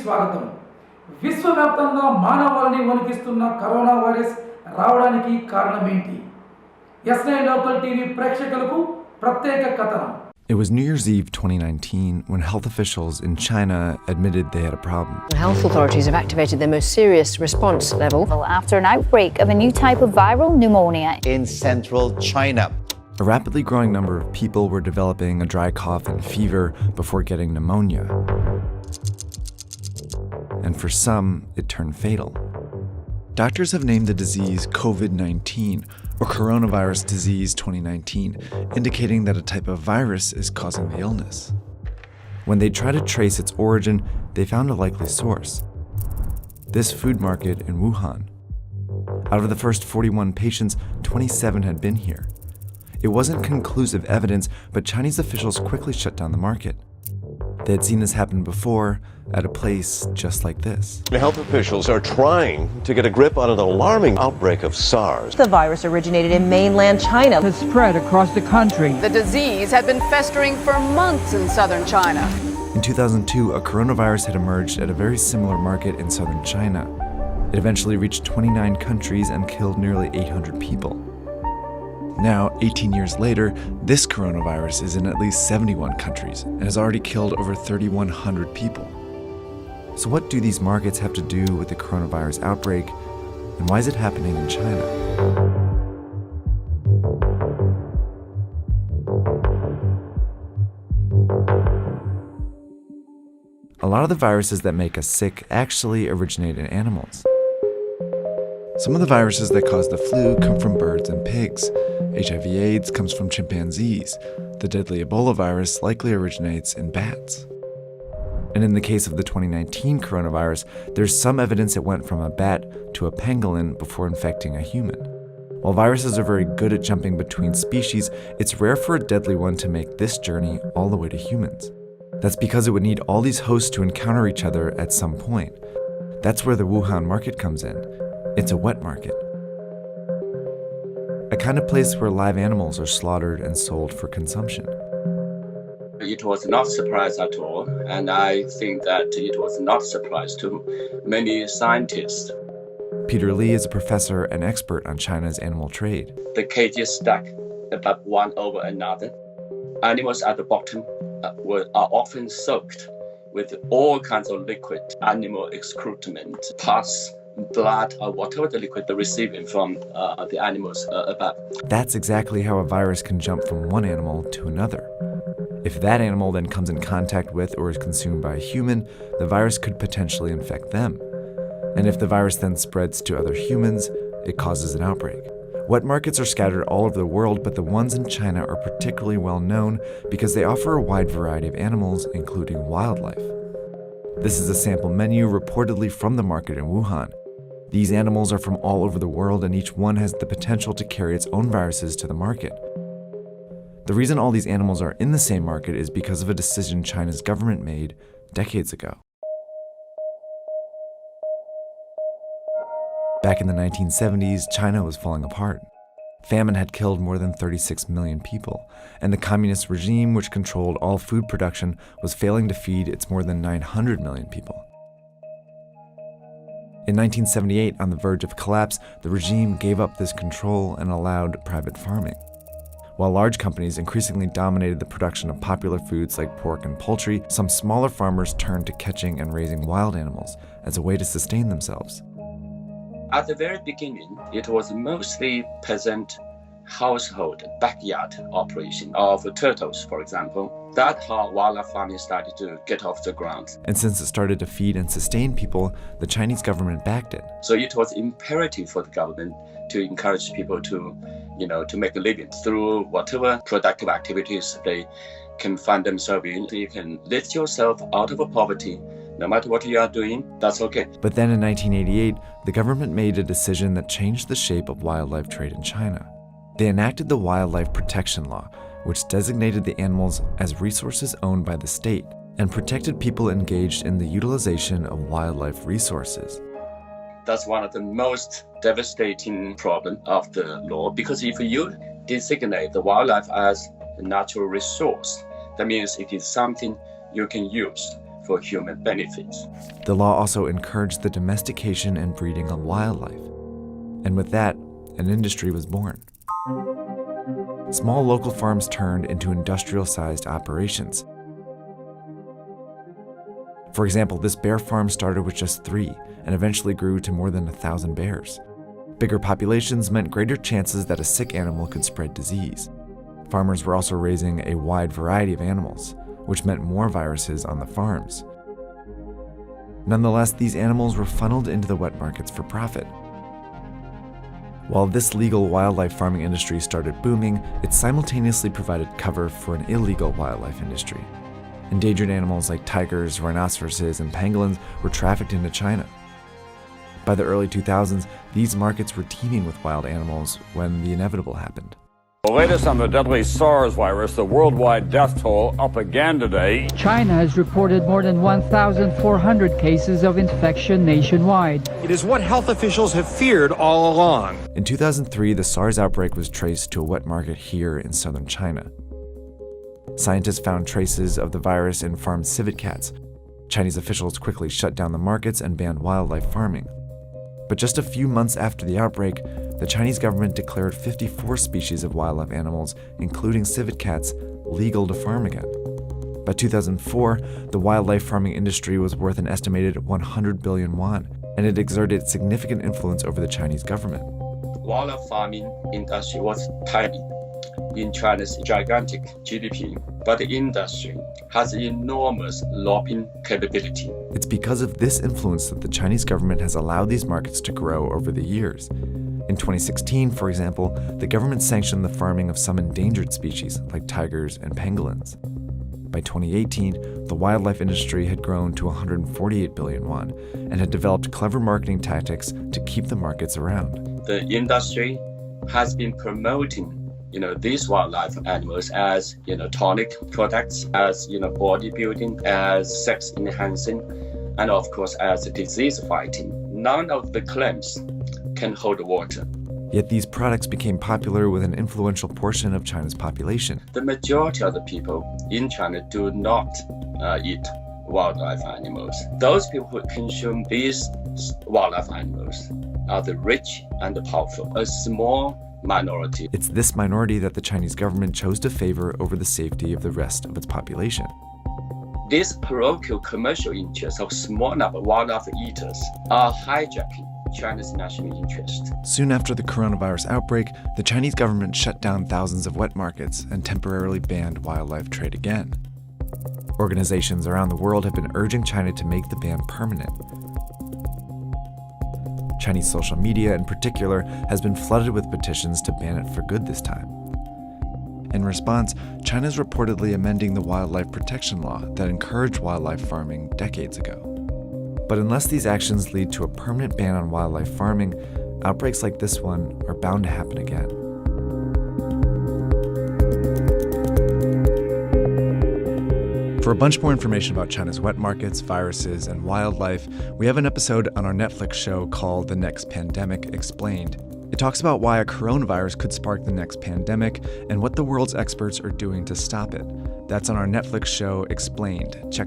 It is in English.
స్వాగతం. విశ్వవ్యాప్తంగా మానవాళిని వణికిస్తున్న కరోనా వైరస్ రావడానికి కారణం ఏంటి? S9 లోకల్ టీవీ ప్రేక్షకులకు ప్రత్యేక కథనం. It was New Year's Eve 2019 when health officials in China admitted they had a problem. Health authorities have activated their most serious response level after an outbreak of a new type of viral pneumonia in central China. A rapidly growing number of people were developing a dry cough and fever before getting pneumonia. And for some, it turned fatal. Doctors have named the disease COVID-19, or coronavirus disease 2019, indicating that a type of virus is causing the illness. When they tried to trace its origin, they found a likely source: this food market in Wuhan. Out of the first 41 patients, 27 had been here. It wasn't conclusive evidence, but Chinese officials quickly shut down the market. They had seen this happen before at a place just like this. Health officials are trying to get a grip on an alarming outbreak of SARS. The virus originated in mainland China. Has spread across the country. The disease had been festering for months in southern China. In 2002, a coronavirus had emerged at a very similar market in southern China. It eventually reached 29 countries and killed nearly 800 people. Now, 18 years later, this coronavirus is in at least 71 countries and has already killed over 3,100 people. So what do these markets have to do with the coronavirus outbreak, and why is it happening in China? A lot of the viruses that make us sick actually originate in animals. Some of the viruses that cause the flu come from birds and pigs. HIV/AIDS comes from chimpanzees. The deadly Ebola virus likely originates in bats. And in the case of the 2019 coronavirus, there's some evidence it went from a bat to a pangolin before infecting a human. While viruses are very good at jumping between species, it's rare for a deadly one to make this journey all the way to humans. That's because it would need all these hosts to encounter each other at some point. That's where the Wuhan market comes in. It's a wet market. A kind of place where live animals are slaughtered and sold for consumption. It was not a surprise at all, and I think that it was not a surprise to many scientists. Peter Lee is a professor and expert on China's animal trade. The cages stacked above one over another. Animals at the bottom are often soaked with all kinds of liquid, animal excrement, pus, blood, or whatever the liquid they're receiving from the animals above. That's exactly how a virus can jump from one animal to another. If that animal then comes in contact with or is consumed by a human, the virus could potentially infect them. And if the virus then spreads to other humans, it causes an outbreak. Wet markets are scattered all over the world, but the ones in China are particularly well known because they offer a wide variety of animals, including wildlife. This is a sample menu reportedly from the market in Wuhan. These animals are from all over the world, and each one has the potential to carry its own viruses to the market. The reason all these animals are in the same market is because of a decision China's government made decades ago. Back in the 1970s, China was falling apart. Famine had killed more than 36 million people, and the communist regime, which controlled all food production, was failing to feed its more than 900 million people. In 1978, on the verge of collapse, the regime gave up this control and allowed private farming. While large companies increasingly dominated the production of popular foods like pork and poultry, some smaller farmers turned to catching and raising wild animals as a way to sustain themselves. At the very beginning, it was mostly peasant household backyard operation of turtles, for example. That's how wildlife farming started to get off the ground. And since it started to feed and sustain people, the Chinese government backed it. So it was imperative for the government to encourage people to make a living through whatever productive activities they can find themselves in. So you can lift yourself out of poverty. No matter what you are doing, that's okay. But then in 1988, the government made a decision that changed the shape of wildlife trade in China. They enacted the Wildlife Protection Law, which designated the animals as resources owned by the state and protected people engaged in the utilization of wildlife resources. That's one of the most devastating problems of the law, because if you designate the wildlife as a natural resource, that means it is something you can use for human benefits. The law also encouraged the domestication and breeding of wildlife. And with that, an industry was born. Small local farms turned into industrial-sized operations. For example, this bear farm started with just 3 and eventually grew to more than 1,000 bears. Bigger populations meant greater chances that a sick animal could spread disease. Farmers were also raising a wide variety of animals, which meant more viruses on the farms. Nonetheless, these animals were funneled into the wet markets for profit. While this legal wildlife farming industry started booming, it simultaneously provided cover for an illegal wildlife industry. Endangered animals like tigers, rhinoceroses, and pangolins were trafficked into China. By the early 2000s, these markets were teeming with wild animals when the inevitable happened. The latest on the deadly SARS virus, the worldwide death toll up again today. China has reported more than 1,400 cases of infection nationwide. It is what health officials have feared all along. In 2003, the SARS outbreak was traced to a wet market here in southern China. Scientists found traces of the virus in farmed civet cats. Chinese officials quickly shut down the markets and banned wildlife farming. But just a few months after the outbreak, the Chinese government declared 54 species of wildlife animals, including civet cats, legal to farm again. By 2004, the wildlife farming industry was worth an estimated 100 billion yuan, and it exerted significant influence over the Chinese government. Wildlife farming industry was tiny in China's gigantic GDP, but the industry has enormous lobbying capability. It's because of this influence that the Chinese government has allowed these markets to grow over the years. In 2016, for example, the government sanctioned the farming of some endangered species like tigers and pangolins. By 2018, the wildlife industry had grown to 148 billion yuan and had developed clever marketing tactics to keep the markets around. The industry has been promoting these wildlife animals as tonic products, as bodybuilding, as sex enhancing, and of course as disease fighting. None of the claims can hold water. Yet these products became popular with an influential portion of China's population. The majority of the people in China do not eat wildlife animals. Those people who consume these wildlife animals are the rich and the powerful, a small minority. It's this minority that the Chinese government chose to favor over the safety of the rest of its population. These parochial commercial interests of small number of wildlife eaters are hijacking China's national interest. Soon after the coronavirus outbreak, the Chinese government shut down thousands of wet markets and temporarily banned wildlife trade again. Organizations around the world have been urging China to make the ban permanent. Chinese social media, in particular, has been flooded with petitions to ban it for good this time. In response, China is reportedly amending the wildlife protection law that encouraged wildlife farming decades ago. But unless these actions lead to a permanent ban on wildlife farming, outbreaks like this one are bound to happen again. For a bunch more information about China's wet markets, viruses, and wildlife, we have an episode on our Netflix show called The Next Pandemic Explained. It talks about why a coronavirus could spark the next pandemic and what the world's experts are doing to stop it. That's on our Netflix show Explained. Check it out.